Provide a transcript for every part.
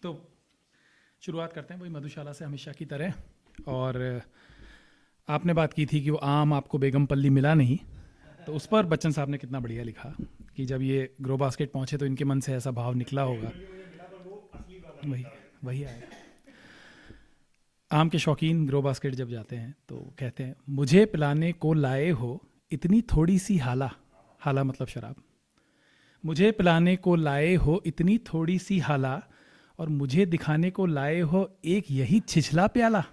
तो शुरुआत करते हैं वही मधुशाला से हमेशा की तरह। और आपने बात की थी कि वो आम आपको बेगमपल्ली मिला नहीं, तो उस पर बच्चन साहब ने कितना बढ़िया लिखा कि जब ये ग्रो बास्केट पहुंचे तो इनके मन से ऐसा भाव निकला होगा, वही वही आएगा। आम के शौकीन ग्रो बास्केट जब जाते हैं तो कहते हैं, मुझे पिलाने को लाए हो इतनी थोड़ी सी हाला, हाला मतलब शराब, मुझे पिलाने को लाए हो इतनी थोड़ी सी हाला, और मुझे दिखाने को लाए हो एक यही छिछला प्याला,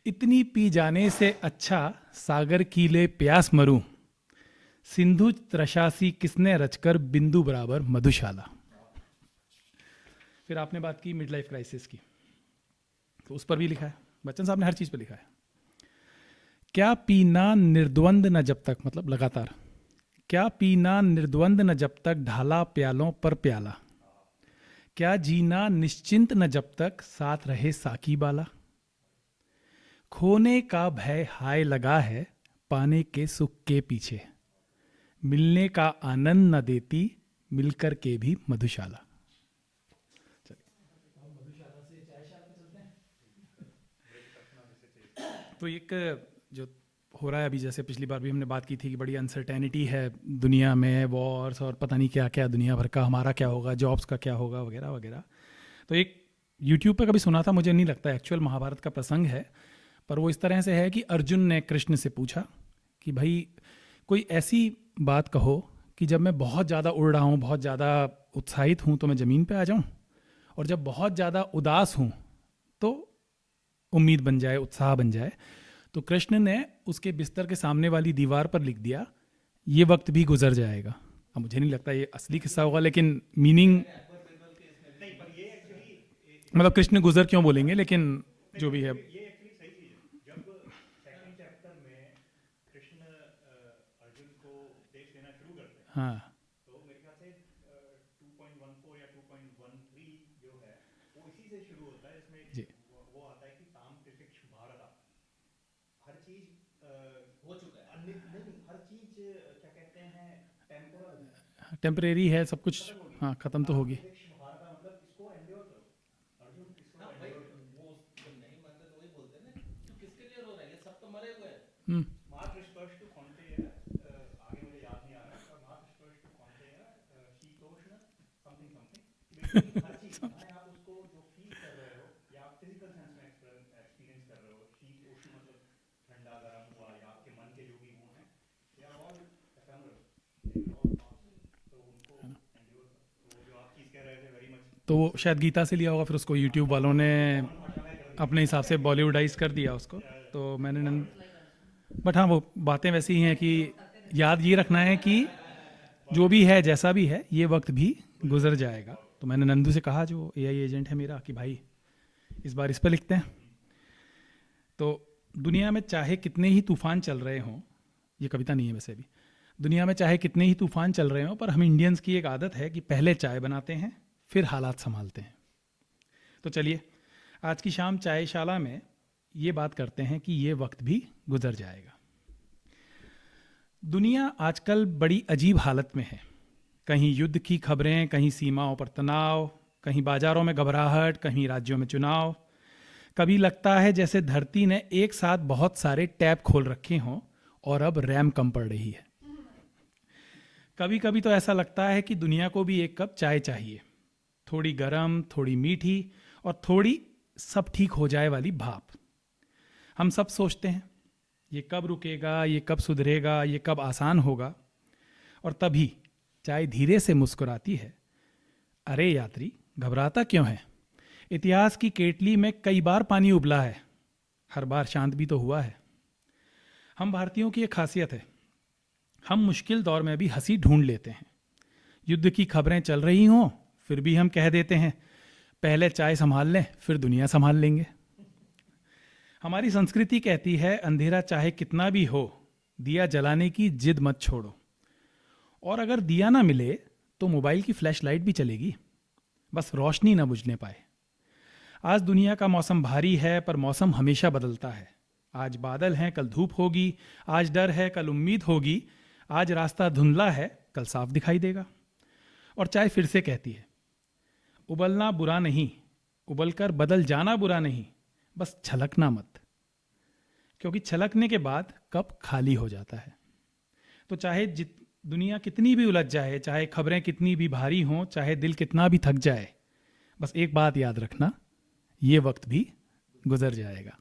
इतनी पी जाने से अच्छा सागर कीले प्यास मरूं, सिंधु त्रशासी किसने रचकर बिंदु बराबर मधुशाला। फिर आपने बात की मिड लाइफ क्राइसिस की, तो उस पर भी लिखा है, बच्चन साहब ने हर चीज पर लिखा है। क्या पीना निर्द्वंद न जब तक, मतलब लगातार, क्या पीना निर्द्वंद न जब तक ढाला प्यालों पर प्याला, क्या जीना निश्चिंत न जब तक साथ रहे साकी बाला, खोने का भय हाय लगा है पाने के सुख के पीछे, मिलने का आनंद न देती मिलकर के भी मधुशाला। तो एक जो हो रहा है अभी, जैसे पिछली बार भी हमने बात की थी कि बड़ी अनसर्टेनिटी है दुनिया में, वॉर्स और पता नहीं क्या क्या, दुनिया भर का, हमारा क्या होगा, जॉब्स का क्या होगा, वगैरह वगैरह। तो एक यूट्यूब पे कभी सुना था, मुझे नहीं लगता एक्चुअल महाभारत का प्रसंग है, पर वो इस तरह से है कि अर्जुन ने कृष्ण से पूछा कि भाई कोई ऐसी बात कहो कि जब मैं बहुत ज़्यादा उड़ रहा हूँ, बहुत ज़्यादा उत्साहित हूँ तो मैं ज़मीन पे आ जाऊँ, और जब बहुत ज़्यादा उदास हूँ तो उम्मीद बन जाए, उत्साह बन जाए। तो कृष्ण ने उसके बिस्तर के सामने वाली दीवार पर लिख दिया, ये वक्त भी गुजर जाएगा। अब मुझे नहीं लगता ये असली किस्सा होगा, लेकिन मीनिंग, मतलब कृष्ण गुजर क्यों बोलेंगे, लेकिन जो भी है। ये एक्चुअली सही चीज है। जब सेकंड चैप्टर में कृष्ण अर्जुन को उपदेश देना शुरू करते हैं, हाँ तो मेरे ख्याल से 2.14 या 2.13 जो है वो इसी से शुरू होता है, जिसमें जी, वो आता है कि ताम त्रिशिक्ष भारत, हर चीज हो चुका है। नहीं, हर चीज क्या कहते हैं, टेम्पोरल है, टेम्परेरी है सब कुछ, खत्म होगी। हाँ ख़त्म तो ताम होगी। त्रिशिक्ष भारत मतलब इसको एंड्योर करो अर्जुन, इसको हाँ भाई, एंड्योर करो। वो जब नहीं मानते तो वही बोलते हैं ना, तू किसके लिए रो रहा है, ये सब तो मरे हुए हैं। हम्म, मातृस्पर्श टू कौन्तेय, आगे मुझे याद नहीं आ रहा है, मातृस्पर्श टू कौन्तेय शीतोष्ण समथिंग समथिंग, बेसिकली हर चीज चाहे आप उसको जो फील कर रहे हो या आप फिजिकल सेंस में एक्सपीरियंस कर रहे हो, शीत उष्ण मतलब ठंडा गर्म हुआ, या आपके मन के जो भी वो हैं, they are all ephemeral, they will all pass, तो उनको एंड्योर करो। तो वो जो आप चीज कह रहे थे वेरी मच तो वो शायद गीता से लिया होगा, फिर उसको यूट्यूब वालों ने कॉमन भाषा में कर दिया अपने हिसाब से बॉलीवुडाइज कर दिया उसको। तो मैंने बट हाँ, वो बातें वैसी ही हैं कि याद ये रखना है कि जो भी है, जैसा भी है, ये वक्त भी गुजर जाएगा। तो मैंने नंदू से कहा, जो एआई एजेंट है मेरा, कि भाई इस बार इस पर लिखते हैं। तो दुनिया में चाहे कितने ही तूफान चल रहे हों, ये कविता नहीं है वैसे भी, दुनिया में चाहे कितने ही तूफान चल रहे हों, पर हम इंडियंस की एक आदत है कि पहले चाय बनाते हैं फिर हालात संभालते हैं। तो चलिए आज की शाम चायशाला में ये बात करते हैं कि ये वक्त भी गुजर जाएगा। दुनिया आजकल बड़ी अजीब हालत में है, कहीं युद्ध की खबरें, कहीं सीमाओं पर तनाव, कहीं बाजारों में घबराहट, कहीं राज्यों में चुनाव। कभी लगता है जैसे धरती ने एक साथ बहुत सारे टैब खोल रखे हों और अब रैम कम पड़ रही है। कभी कभी तो ऐसा लगता है कि दुनिया को भी एक कप चाय चाहिए, थोड़ी गरम, थोड़ी मीठी, और थोड़ी सब ठीक हो जाए वाली भाप। हम सब सोचते हैं ये कब रुकेगा, ये कब सुधरेगा, ये कब आसान होगा, और तभी चाय धीरे से मुस्कुराती है, अरे यात्री घबराता क्यों है, इतिहास की केटली में कई बार पानी उबला है, हर बार शांत भी तो हुआ है। हम भारतीयों की एक खासियत है, हम मुश्किल दौर में भी हंसी ढूंढ लेते हैं। युद्ध की खबरें चल रही हों फिर भी हम कह देते हैं, पहले चाय संभाल लें फिर दुनिया संभाल लेंगे। हमारी संस्कृति कहती है, अंधेरा चाहे कितना भी हो, दिया जलाने की जिद मत छोड़ो, और अगर दिया ना मिले तो मोबाइल की फ्लैश लाइट भी चलेगी, बस रोशनी ना बुझने पाए। आज दुनिया का मौसम भारी है, पर मौसम हमेशा बदलता है। आज बादल हैं, कल धूप होगी, आज डर है, कल उम्मीद होगी, आज रास्ता धुंधला है, कल साफ दिखाई देगा। और चाय फिर से कहती है, उबलना बुरा नहीं, उबलकर बदल जाना बुरा नहीं, बस छलकना मत, क्योंकि छलकने के बाद कप खाली हो जाता है। तो चाहे दुनिया कितनी भी उलझ जाए, चाहे खबरें कितनी भी भारी हों, चाहे दिल कितना भी थक जाए, बस एक बात याद रखना, ये वक्त भी गुजर जाएगा।